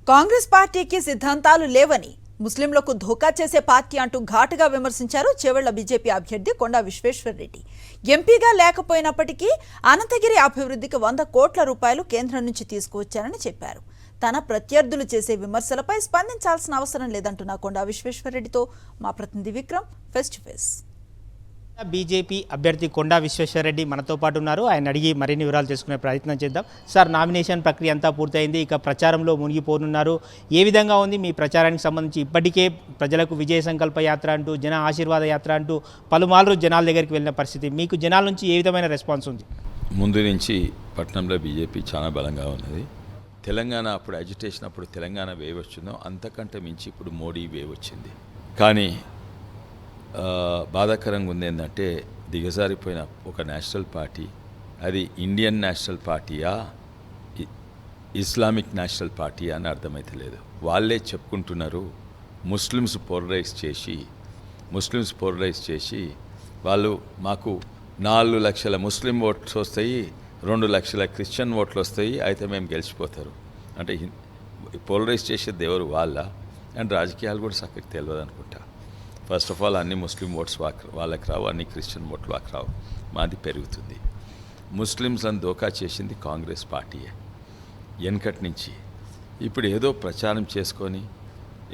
కాంగ్రెస్ పార్టీకి సిద్ధాంతాలు లేవని ముస్లింలకు ధోకా చేసే పార్టీ అంటూ ఘాటుగా విమర్శించారు చేవెళ్ల బీజేపీ అభ్యర్థి కొండా విశ్వేశ్వరరెడ్డి. ఎంపీగా లేకపోయినప్పటికీ అనంతగిరి అభివృద్ధికి 100 కోట్ల రూపాయలు కేంద్రం నుంచి తీసుకువచ్చారని చెప్పారు. తన ప్రత్యర్థులు చేసే విమర్శలపై స్పందించాల్సిన అవసరం లేదంటున్న కొండా విశ్వేశ్వరరెడ్డితో మా ప్రతినిధి Vikram face to face. BJP అభ్యర్థి కొండా విశ్వేశ్వరరెడ్డి మనతో పాటు ఉన్నారు. ఆయన అడిగి మరిన్ని వివరాలు తెలుసుకునే ప్రయత్నం చేద్దాం. సార్, నామినేషన్ ప్రక్రియ అంతా పూర్తయింది, ఇక ప్రచారంలో మునిగిపోనున్నారు. ఏ విధంగా ఉంది మీ ప్రచారానికి సంబంధించి? ఇప్పటికే ప్రజలకు విజయ సంకల్ప యాత్ర అంటూ, జన ఆశీర్వాద యాత్ర అంటూ పలుమార్లు జనాల దగ్గరికి వెళ్ళిన పరిస్థితి, మీకు జనాల నుంచి ఏ విధమైన రెస్పాన్స్ ఉంది? ముందు నుంచి పట్టణంలో బీజేపీ చాలా బలంగా ఉన్నది. తెలంగాణ అప్పుడు అజిటేషన్ అప్పుడు తెలంగాణ వేవ్ వచ్చిందో అంతకంటే మించి ఇప్పుడు మోడీ వేవ్ వచ్చింది. కానీ బాధాకరంగా ఉంది ఏంటంటే దిగజారిపోయిన ఒక నేషనల్ పార్టీ, అది ఇండియన్ నేషనల్ పార్టీయా ఇస్లామిక్ నేషనల్ పార్టీ అని అర్థమైతలేదు. వాళ్ళే చెప్పుకుంటున్నారు ముస్లిమ్స్ పోలరైజ్ చేసి వాళ్ళు మాకు 4 లక్షల ముస్లిం ఓట్స్ వస్తాయి, 2 లక్షల క్రిస్టియన్ ఓట్లు వస్తాయి, అయితే మేము గెలిచిపోతారు. అంటే పోలరైజ్ చేసేది ఎవరు? వాళ్ళ. అండ్ రాజకీయాలు కూడా చక్కగా తెలియదు అనుకుంటా. ఫస్ట్ ఆఫ్ ఆల్ అన్ని ముస్లిం ఓట్స్ వాళ్ళకి రావు, అన్ని క్రిస్టియన్ ఓట్లు వాళ్ళకి రావు, మాది పెరుగుతుంది. ముస్లిమ్స్లను దోకా చేసింది కాంగ్రెస్ పార్టీయే వెనకటి నుంచి. ఇప్పుడు ఏదో ప్రచారం చేసుకొని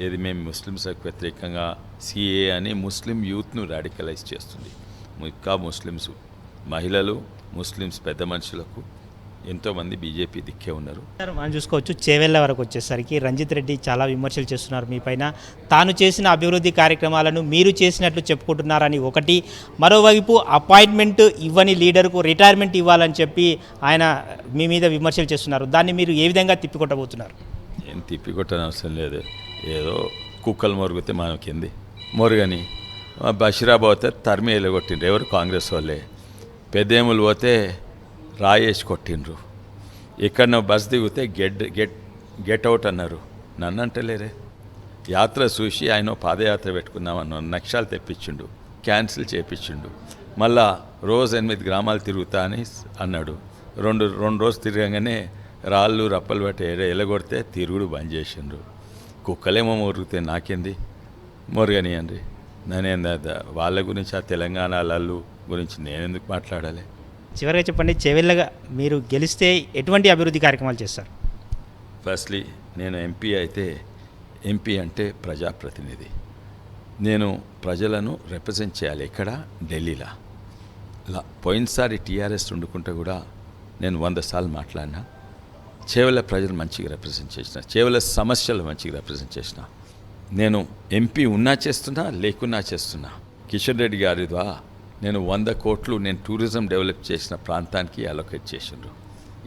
ఏది మేము ముస్లిమ్స్కి వ్యతిరేకంగా సిఏ అని ముస్లిం యూత్ను రాడికలైజ్ చేస్తుంది. ఇంకా ముస్లిమ్స్ మహిళలు, ముస్లిమ్స్ పెద్ద మనుషులకు ఎంతోమంది బీజేపీ దిక్కే ఉన్నారు. మనం చూసుకోవచ్చు, చేవెళ్ళ వరకు వచ్చేసరికి రంజిత్ రెడ్డి చాలా విమర్శలు చేస్తున్నారు మీ పైన. తాను చేసిన అభివృద్ధి కార్యక్రమాలను మీరు చేసినట్లు చెప్పుకుంటున్నారని ఒకటి, మరోవైపు అపాయింట్మెంట్ ఇవ్వని లీడర్కు రిటైర్మెంట్ ఇవ్వాలని చెప్పి ఆయన మీ మీద విమర్శలు చేస్తున్నారు. దాన్ని మీరు ఏ విధంగా తిప్పికొట్టబోతున్నారు? ఏం తిప్పికొట్టని అవసరం లేదు. ఏదో కుక్కలు మొరుగుతే మనకింది మొరుగని. బషీరాబాద్ పోతే తరిమి వెళ్ళగొట్టిండ్రు ఎవరు? కాంగ్రెస్ వాళ్ళే. పెద్దేములు పోతే రాయేసి కొట్టిండ్రు. ఎక్కడో బస్ దిగితే గెట్ అవుట్ అన్నారు. నన్ను అంటలేరే. యాత్ర చూసి ఆయన పాదయాత్ర పెట్టుకుందామన్న నక్షాలు తెప్పించిండు, క్యాన్సిల్ చేయించిండు. మళ్ళా రోజు 8 గ్రామాలు తిరుగుతా అని అన్నాడు. రెండు రోజులు తిరగగానే రాళ్ళు రప్పలు పెట్టి ఎలగొడితే తిరుగుడు బంద్ చేసిండ్రు. కుక్కలేమో మొరిగితే నాకేంది, మొరగనియండి. నేనేందా వాళ్ళ గురించి, ఆ తెలంగాణ లల్లు గురించి నేనెందుకు మాట్లాడాలి? చివరిగా చెప్పండి, చేవెళ్ళగా మీరు గెలిస్తే ఎటువంటి అభివృద్ధి కార్యక్రమాలు చేస్తారు? ఫస్ట్లీ నేను ఎంపీ అయితే, ఎంపీ అంటే ప్రజాప్రతినిధి. నేను ప్రజలను రిప్రజెంట్ చేయాలి. ఇక్కడ ఢిల్లీలో పోయినసారి టీఆర్ఎస్ వండుకుంటే కూడా నేను 100 సార్లు మాట్లాడినా. చేవెళ్ళ ప్రజలు మంచిగా రిప్రజెంట్ చేసిన, చేవెళ్ళ సమస్యలు మంచిగా రిప్రజెంట్ చేసిన. నేను ఎంపీ ఉన్నా చేస్తున్నా, లేకున్నా చేస్తున్నా. కిషన్ రెడ్డి గారి ద్వారా నేను 100 కోట్లు నేను టూరిజం డెవలప్ చేసిన ప్రాంతానికి అలొకేట్ చేసిండ్రు.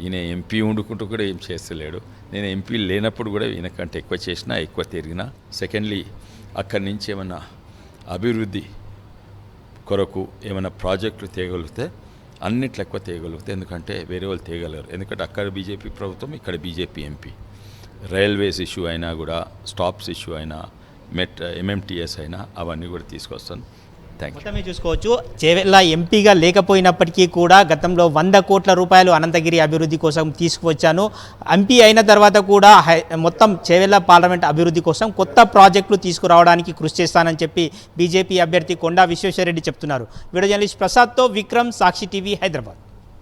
ఈయన ఎంపీ వండుకుంటూ కూడా ఏం చేస్తలేడు. నేను ఎంపీ లేనప్పుడు కూడా ఈయనకంటే ఎక్కువ చేసినా, ఎక్కువ తిరిగినా. సెకండ్లీ అక్కడి నుంచి ఏమైనా అభివృద్ధి కొరకు ఏమైనా ప్రాజెక్టులు తేగలిగితే అన్నిట్లో ఎక్కువ తేగలిగితే, ఎందుకంటే వేరే వాళ్ళు తేగలరు. ఎందుకంటే అక్కడ బీజేపీ ప్రభుత్వం, ఇక్కడ బీజేపీ ఎంపీ. రైల్వేస్ ఇష్యూ అయినా కూడా, స్టాప్స్ ఇష్యూ అయినా, ఎంఎంటీఎస్ అయినా అవన్నీ కూడా తీసుకొస్తాను. మొత్తం చూసుకోవచ్చు, చేవెళ్ళ ఎంపీగా లేకపోయినప్పటికీ కూడా గతంలో 100 కోట్ల రూపాయలు అనంతగిరి అభివృద్ధి కోసం తీసుకువచ్చాను. ఎంపీ అయిన తర్వాత కూడా మొత్తం చేవెళ్ళ పార్లమెంట్ అభివృద్ధి కోసం కొత్త ప్రాజెక్టులు తీసుకురావడానికి కృషి చేస్తానని చెప్పి బీజేపీ అభ్యర్థి కొండా విశ్వేశ్వరరెడ్డి చెప్తున్నారు. వీడియో జర్నలిస్ట్ ప్రసాద్తో విక్రమ్, సాక్షి టీవీ, హైదరాబాద్.